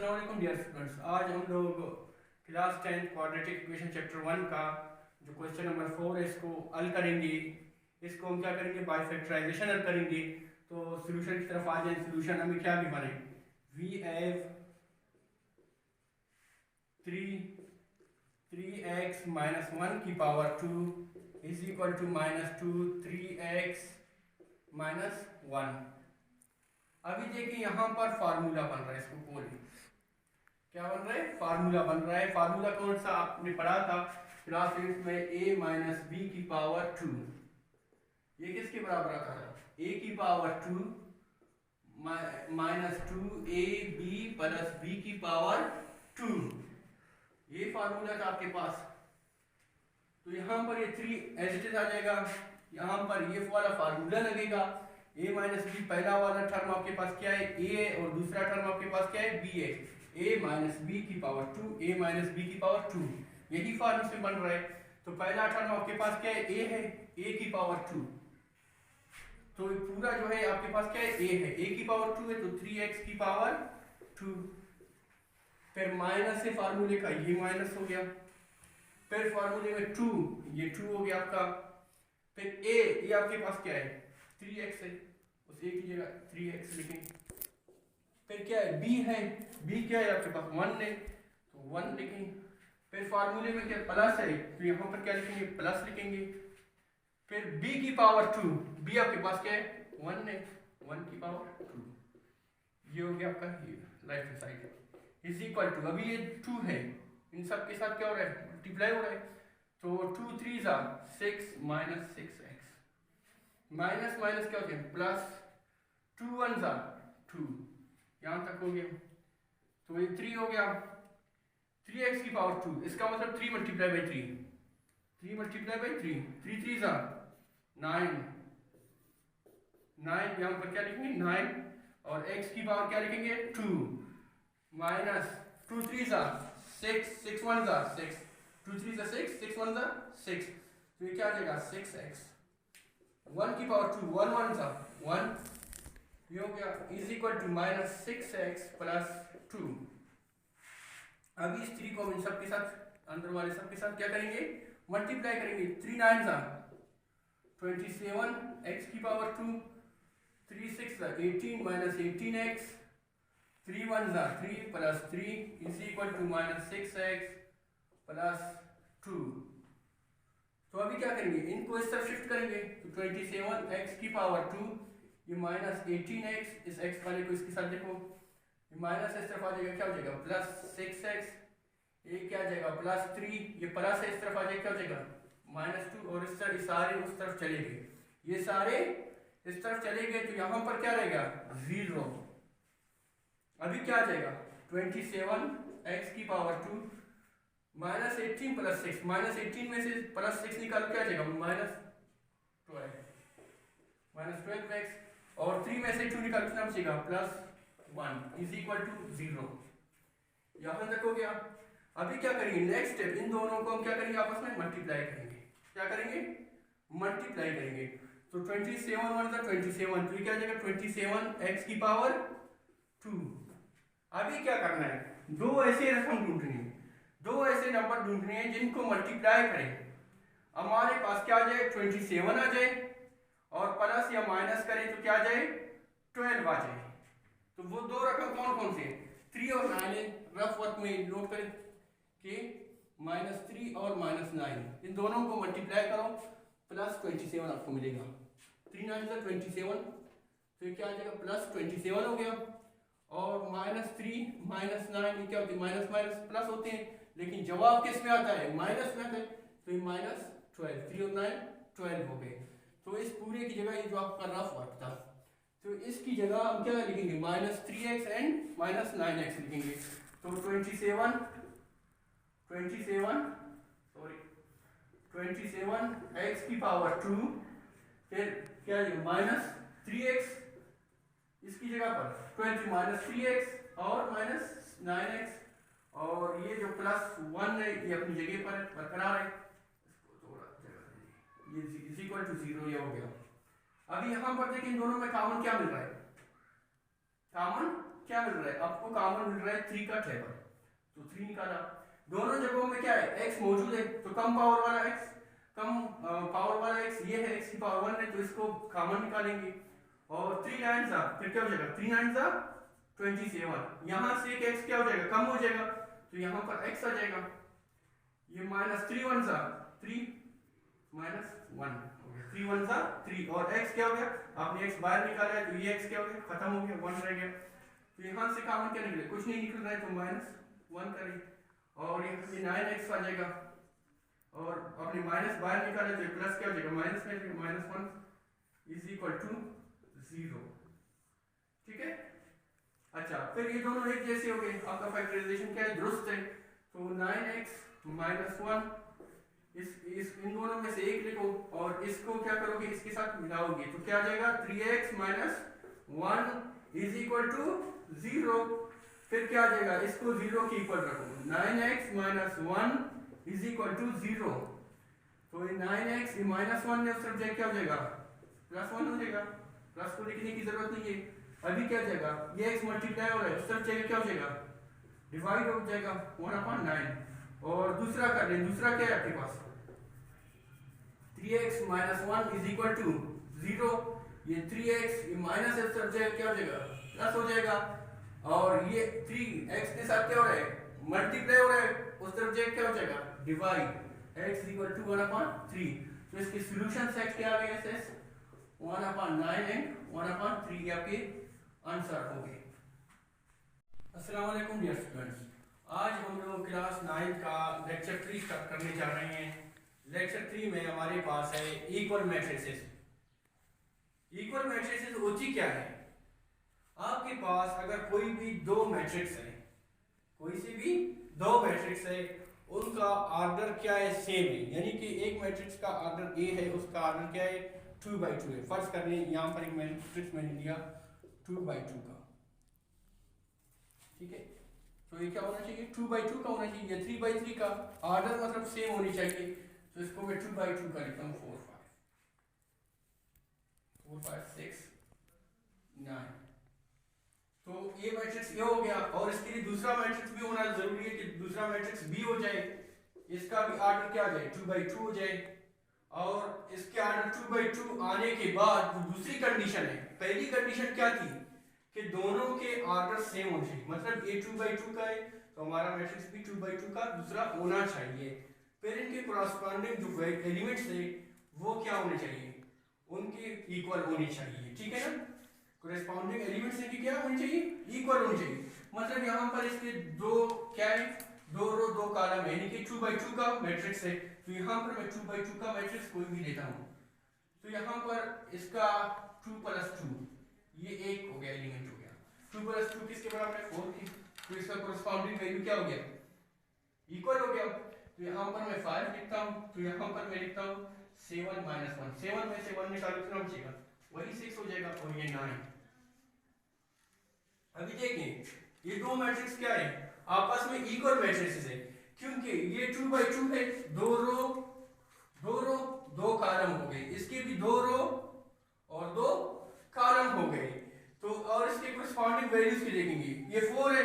अस्सलाम वालेकुम dear students. आज हम लोग क्लास 10 क्वाड्रेटिक इक्वेशन चैप्टर 1 का जो क्वेश्चन नंबर 4 है इसको हल करेंगे। इसको हम क्या करेंगे, बाय फैक्टराइजेशन हल करेंगे। तो सॉल्यूशन की तरफ आ जाए। सॉल्यूशन हमें क्या लिखना है, वी हैव 3x माइनस 1 की power 2 is equal to -2 3x minus 1। अभी देखिए यहाँ पर फार्मूला बन रहा है, इसको बोलिए क्या बन रहा है, फार्मूला बन रहा है। फार्मूला कौन सा आपने पढ़ा था क्लास 8 में, a माइनस बी की पावर 2। ये किसके बराबर आता है, a की power 2 minus 2ab plus b की पावर 2। ये फार्मूला था आपके पास। तो यहाँ पर ये 3 एज इट इज आ जाएगा। यहाँ पर ये वाला फार्मूला लगेगा। a माइनस बी, पहला वाला टर्म आपके पास क्या है, a है, और दूसरा टर्म आपके पास क्या है, b है। a माइनस बी की पावर 2, a माइनस बी की पावर 2, यही फॉर्म से बन रहा है। तो पहला टर्म आपके पास क्या है, a है, a की पावर 2। तो पूरा जो है आपके पास क्या है, a है, a की पावर 2 है, तो 3x की पावर 2। फिर माइनस से फार्मूले का ये माइनस हो गया, फिर फार्मूले में 2, ये 2 हो गया आपका। फिर a, ये आपके पास क्या है, 3x है, उस a की जगह 3x लिखेंगे। फिर क्या है, b है, b क्या है आपके पास 1 है, तो 1 लिखेंगे। फिर फार्मूले में क्या प्लस है, तो यहाँ पर क्या लिखेंगे, प्लस लिखेंगे। फिर b की पावर 2, b आपके पास क्या है, 1 है, 1 की पावर 2। ये हो गया आपका right hand side is equal to, अभी ये 2 है, इन सब के साथ क्या हो रहा है, मल्टीप्लाई हो रहा है। तो 2 3 6 माइनस 6x, माइनस माइनस क्या होते हैं प्लस, 2 1 2, यहां तक हो गया। तो ये 3 हो गया, 3x की पावर 2, इसका मतलब 3 मल्टीप्लाई बाई 3, 3 मल्टीप्लाई बाई 3, 3 3 9, 9 यहां पर क्या लिखेंगे 9, और x की पावर क्या लिखेंगे 2, माइनस 2 3 6, 6 1 6, 2 3 6, 6 1 6। तो ये क्या आ जाएगा 6x, 1 की पावर 2, 1 1 1, ये हो गया is equal to minus 6x plus 2। अभी इस 3 को हम इन सब के साथ, अंदर वाले सब के साथ क्या करेंगे, मल्टीप्लाई करेंगे। 3 9 27, x की power 2, 3 6 18 minus 18x, 3 1 3 plus 3 is equal to minus 6x plus 2। तो अभी क्या करेंगे, इनको इस तरफ शिफ्ट करेंगे। तो 27x की पावर 2, ये माइनस 18x, इस x वाले को इसके साथ देखो, ये माइनस इस तरफ आ जाएगा, क्या हो जाएगा प्लस 6x, ये क्या आ जाएगा प्लस 3, ये प्लस है, इस तरफ आ जाएगा, क्या हो जाएगा माइनस 2, और इस तरह सारे उस तरफ चले गए, ये सारे इस तरफ चले गए। तो यहां पर क्या रहेगा 0। अभी क्या आ जाएगा 27x की पावर 2 माइनस 18 प्लस 6, माइनस 18 में से प्लस 6 निकाल, क्या आ जाएगा माइनस 12x, और 3 में से 2 निकाल कितना बचेगा प्लस 1 इज इक्वल टू 0। यहां तक हो गया। अभी क्या करेंगे, नेक्स्ट स्टेप, इन दोनों को हम क्या करेंगे, आपस में मल्टीप्लाई करेंगे। क्या करेंगे, मल्टीप्लाई करेंगे। तो 27 1 27, तो ये क्या आ जाएगा 27x की पावर 2। अभी क्या करना है, दो ऐसे रकम ढूंढनी है, दो ऐसे नंबर ढूंढने हैं जिनको मल्टीप्लाई करें। हमारे पास क्या आ जाए 27 आ जाए, और प्लस या माइनस करें तो क्या आ जाए 12 आ जाए। तो वो दो रकम कौन कौन से, 3 और 9 है। रफ वर्क में नोट करें कि -3 और -9, इन दोनों को मल्टीप्लाई करो, प्लस 27 आपको मिलेगा। 3 9 27, तो ये क्या आ जाएगा प्लस 27 हो गया। और -3 -9 ये क्या होते हैं, माइनस माइनस प्लस होते हैं, लेकिन जवाब किस में आता है, माइनस में आता है। तो ये -12, 3 और 9 12 हो गए। तो इस पूरे की जगह ये जो आपका रफ वर्क था, तो इसकी जगह हम क्या लिखेंगे, -3x एंड -9x लिखेंगे। तो 27 x की पावर 2, फिर क्या लिखेंगे -3x, इसकी जगह पर 3x और -9x, और ये जो +1 है ये अपनी जगह पर बरकरार है, इसको थोड़ा जगह दीजिए, ये इज इक्वल टू 0, ये हो गया। अभी यहां पर देखिए इन दोनों में कॉमन क्या मिल रहा है, कॉमन क्या मिल रहा है, आपको कॉमन मिल रहा है 3 का टेबल, तो 3 निकाला। दोनों जगहों में क्या है, x मौजूद है, तो कम पावर वाला x, कम पावर वाला x ये है, x की पावर 1 है, तो इसको कॉमन निकालेंगे। और 3 9 फिर क्या हो जाएगा, 3 9 27, यहाँ से एक x क्या हो जाएगा, कम हो जाएगा, तो यहाँ पर x आ जाएगा। ये माइनस 3 1 3 माइनस 1 3 1 3, और x क्या हो गया, आपने x बाहर निकाला है, तो ये x क्या हो गया, खत्म हो गया, 1 रह गया। तो यहाँ से कॉमन क्या निकले, कुछ नहीं निकल रहा है, तो -1 करें, और ये 9x आ जाएगा, और अपने माइनस बाहर निकाले तो प्लस क्या हो जाएगा, माइनस में -1 इज इक्वल टू 0। ठीक है, अच्छा फिर ये दोनों एक जैसे हो गए, आपका फैक्टराइजेशन क्या है, दुरुस्त है, तो 9x -1 इस इन दोनों में से एक लिखो, और इसको क्या करोगे, इसके साथ मिलाओगे, तो क्या आ जाएगा, 3x - 1 इज इक्वल टू 0। फिर क्या आ जाएगा, इसको 0 के इक्वल रखो, 9x - 1 इज इक्वल टू 0। तो ये 9x ये -1 है, उस तरफ जाके क्या हो जाएगा, +1 हो जाएगा, प्लस को लिखने की जरूरत नहीं है। अभी क्या जाएगा, ये x मल्टीप्लाई हो रहा है, उस तरफ जाके क्या हो जाएगा, डिवाइड हो जाएगा 1/9। और दूसरा कर लें, दूसरा क्या है आपके पास, 3x - 1 इज इक्वल टू 0। ये 3x ये माइनस है, उस तरफ जाके क्या हो जाएगा, प्लस हो जाएगा, और ये 3x के साथ क्या हो रहा है, मल्टीप्लाई हो रहा है, उस तरफ जाके क्या हो जाएगा, डिवाइड, x इक्वल टू 1/3। तो इसके सॉल्यूशन सेट क्या आ गया, 1/9 एंड 1/3 आपके आंसर हो गए। अस्सलाम वालेकुम डियर स्टूडेंट्स, आज हम लोग क्लास 9 का लेक्चर 3 स्टार्ट करने जा रहे हैं। लेक्चर 3 में हमारे पास है इक्वल मैट्रिसेस। इक्वल मैट्रिसेस होती क्या है, आपके पास अगर कोई भी दो मैट्रिक्स है, कोई सी भी दो मैट्रिक्स है, उनका ऑर्डर क्या है, सेम है, यानी कि एक मैट्रिक्स का ऑर्डर ए है, उसका ऑर्डर क्या है, 2/2 है। फर्ज कर लें यहाँ पर एक मैट्रिक्स मैंने लिया 2/2 का, ठीक है, तो ये क्या होना चाहिए, 2/2 का होना चाहिए, 3/3 का, ऑर्डर मतलब सेम होनी चाहिए, तो इसको मैं 2/2 का लिखता हूँ, 4 5 6 9। तो ये मैट्रिक्स ये हो गया, और इसके लिए दूसरा मैट्रिक्स भी होना जरूरी है कि दूसरा मैट्रिक्स बी हो जाए, इसका भी ऑर्डर क्या आ जाए, 2/2 हो जाए। और इसके ऑर्डर 2/2 आने के बाद दूसरी कंडीशन है, पहली कंडीशन क्या थी कि दोनों के ऑर्डर सेम होने चाहिए, मतलब ये 2/2 का है तो हमारा मैट्रिक्स भी 2/2 का दूसरा होना चाहिए। फिर इनके कोरस्पॉन्डिंग जो एलिमेंट्स है वो क्या होने चाहिए, उनके इक्वल होनी चाहिए, ठीक है ना। कोरस्पॉन्डिंग एलिमेंट्स इनकी क्या होनी चाहिए, इक्वल होनी चाहिए, मतलब यहाँ पर इसके दो क्या है, 2 रो 2 कॉलम है, यानी कि 2/2 का मैट्रिक्स है, तो यहाँ पर मैं 2/2 का मैट्रिक्स कोई भी लेता हूँ, तो यहाँ पर इसका 2 + 2 ये एक हो गया, एलिमेंट हो गया, 2 + 2 किसके बराबर है, 4 की, तो इसका कोरस्पॉन्डिंग वैल्यू क्या हो गया, इक्वल हो गया। तो यहाँ पर मैं 5 लिखता हूँ, तो यहाँ पर मैं लिखता हूँ 7 - 1, 7 में से 1 निकालो कितना बचेगा, वही 6 हो जाएगा, और ये 9। अभी देखें ये दो मैट्रिक्स क्या है, आपस में इक्वल मैट्रिक्स है, क्योंकि ये 2/2 है, 2 रो 2 कॉलम हो गए, इसके भी 2 रो और 2 कॉलम हो गए, तो और इसके कोरस्पॉन्डिंग वैल्यूज की देखेंगे, ये 4 है,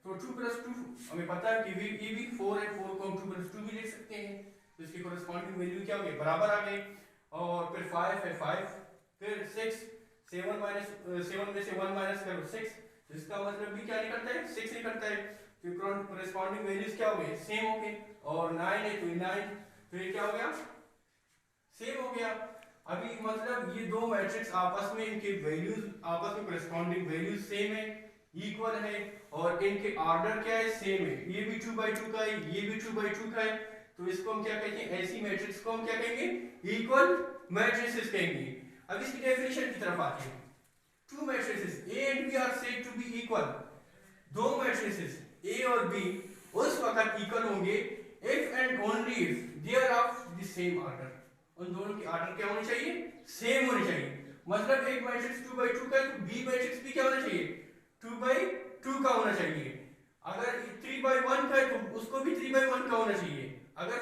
तो 2 + 2 हमें पता है कि ये भी 4 है, 4 को हम 2 + 2 भी लिख सकते हैं, तो इसके कोरस्पॉन्डिंग वैल्यू क्या हो गए, बराबर आ गए। और फिर 5 है, 5, फिर 6, 7 में से 1 माइनस करो 6, तो इसका मतलब भी क्या निकलता है, 6 निकलता है, तो कोरस्पॉन्डिंग वैल्यूज क्या हो गए, सेम हो गए। और 9 है, तो 9, तो ये क्या हो गया, सेम हो गया। अभी मतलब ये दो मैट्रिक्स आपस में इनके वैल्यूज आपस में कोरस्पॉन्डिंग वैल्यूज सेम है, इक्वल है, और इनके ऑर्डर क्या है, सेम है, ये भी 2/2 का है, ये भी 2/2 का है, तो इसको हम क्या कहेंगे, ऐसी मैट्रिक्स को हम क्या कहेंगे, इक्वल मैट्रिसेस कहेंगे। अब इसकी डेफिनेशन की तरफ आते हैं। Two matrices A and B are said to be equal. दो मैट्रिसेस A और B उस वक्त इक्वल होंगे if and only if they are of the same order. उन दोनों की ऑर्डर क्या होनी चाहिए, सेम होनी चाहिए। मतलब एक मैट्रिक्स 2/2 का है तो B मैट्रिक्स भी क्या होना चाहिए, 2/2 का होना चाहिए। अगर 3/1 का है तो उसको भी 3/1 का होना चाहिए। अगर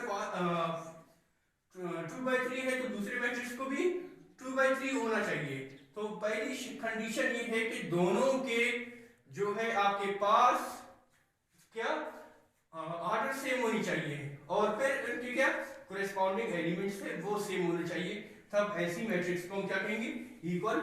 2/3 है तो दूसरे मैट्रिक्स को भी 2/3 होना चाहिए। तो पहली कंडीशन ये है कि दोनों के जो है आपके पास क्या ऑर्डर सेम होनी चाहिए, और फिर उनके क्या कोरेस्पॉन्डिंग एलिमेंट्स थे वो सेम होने चाहिए, तब ऐसी मैट्रिक्स को हम क्या कहेंगे, इक्वल